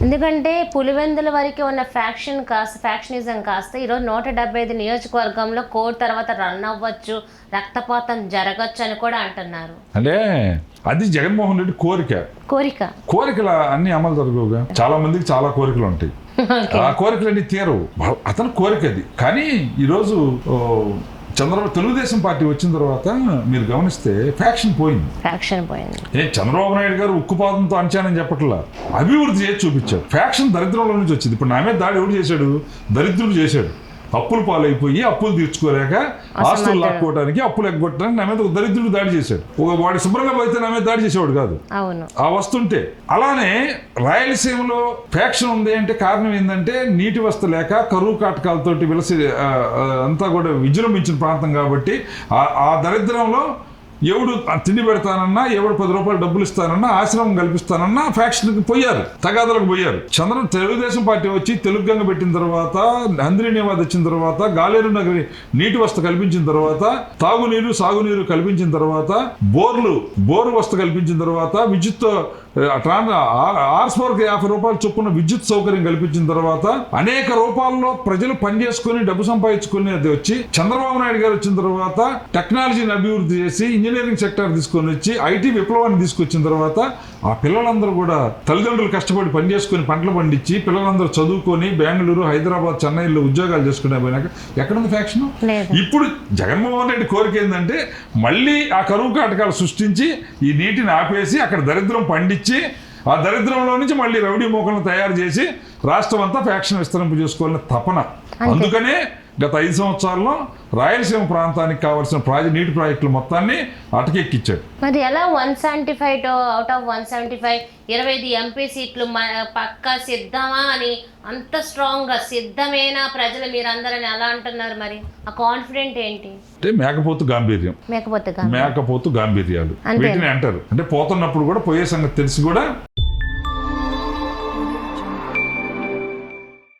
ఎందుకంటే పులివెందుల వరకు ఉన్న ఫ్యాక్షనిజం కాస్త ఈరోజు 175 నియోజకవర్గంలో కోర్టు తర్వాత రన్ అవ్వచ్చు, రక్తపాతం జరగచ్చు అని కూడా అంటున్నారు. అంటే అది జగన్మోహన్ రెడ్డి కోరికలు అన్ని అమలు జరగవుగా. చాలా మందికి చాలా కోరికలు ఉంటాయి. ఆ కోరికలన్నీ తీరవు. అతని కోరిక అది. కానీ ఈరోజు తెలుగుదేశం పార్టీ వచ్చిన తర్వాత మీరు గమనిస్తే ఫ్యాక్షన్ పోయింది. చంద్రబాబు నాయుడు గారు ఉక్కుపాదంతో అంచానని చెప్పట్లా, అభివృద్ధి చేసి చూపించాడు. ఫ్యాక్షన్ దరిద్రంలో నుంచి వచ్చింది. ఇప్పుడు నా మీద దాడి ఎవడు చేశాడు? దరిద్రుడు చేశాడు. అప్పులు పాలైపోయి అప్పులు తీర్చుకోలేక ఆస్తులు లాక్కోవడానికి, అప్పులు ఎగ్గొట్టడానికి నా మీద ఒక దరిద్రుడు దాడి చేశాడు. వాడి శుభ్రంగా పోతే నా మీద దాడి చేసేవాడు కాదు. ఆ వస్తుంటే అలానే రాయలసీమలో ఫ్యాక్షన్ ఉంది అంటే కారణం ఏంటంటే నీటి వసతి లేక, కరువు కాటకాలతోటి అంతా కూడా విజృంభించిన ప్రాంతం కాబట్టి ఆ దరిద్రంలో ఎవడు తిండి పెడతానన్నా, ఎవడు 10 రూపాయలు డబ్బులు ఇస్తానన్నా, ఆశ్రమం కల్పిస్తానన్నా ఫ్యాక్షన్కి పోయారు, తగాదలకు పోయారు. తెలుగుదేశం పార్టీ వచ్చి తెలుగు గంగ పెట్టిన తర్వాత, నందిని నివాద్ వచ్చిన తర్వాత, గాలేరు నగరి నీటి వసతి కల్పించిన తర్వాత, తాగునీరు సాగునీరు కల్పించిన తర్వాత, బోరు వసతి కల్పించిన తర్వాత, విద్యుత్ ఆర్స్పవర్కి 50 రూపాయలు చొప్పున విద్యుత్ సౌకర్యం కల్పించిన తర్వాత, అనేక రూపాల్లో ప్రజలు పనిచేసుకుని డబ్బు సంపాదించుకుని అది వచ్చి చంద్రబాబు నాయుడు గారు వచ్చిన తర్వాత టెక్నాలజీని అభివృద్ధి చేసి ఇంజనీరింగ్ సెక్టర్ తీసుకొని వచ్చి ఐటీ విప్లవాన్ని తీసుకొచ్చిన తర్వాత ఆ పిల్లలందరూ కూడా తల్లిదండ్రులు కష్టపడి పనిచేసుకుని పంటలు పండించి పిల్లలందరూ చదువుకొని బెంగళూరు, హైదరాబాద్, చెన్నైలో ఉద్యోగాలు చేసుకునే పోయినాక ఎక్కడుంది ఫ్యాక్షన్? ఇప్పుడు జగన్మోహన్ రెడ్డి కోరిక ఏంటంటే మళ్ళీ ఆ కరువు కాటకాలు సృష్టించి ఈ నీటిని ఆపేసి అక్కడ దరిద్రం పండించి ఆ దరిద్రంలో నుంచి మళ్ళీ రౌడీ మోకలను తయారు చేసి రాష్ట్రం అంతా ఫ్యాక్షన్ విస్తరింపు చేసుకోవాలని తపన. అందుకనే గత 5 సంవత్సరాల్లో రాయలసీమ ప్రాంతానికి కావాల్సిన నీటి ప్రాజెక్టులు మొత్తాన్ని అటకెక్కిచ్చాడు. మరి ఎలా 175 అవుట్ ఆఫ్ 175 25 ఎంపీ సీట్లు పక్కా సిద్ధమా అని అంత స్ట్రాంగ్ గా సిద్ధమేనా ప్రజలు మీరందరని అలా అంటున్నారు? మరి ఆ కాన్ఫిడెంట్ ఏంటి? అంటే మేకపోతు గాంభీర్యాలు వీటిని అంటారు. అంటే పోతున్నప్పుడు కూడా పోయే సంగతి తెలిసి కూడా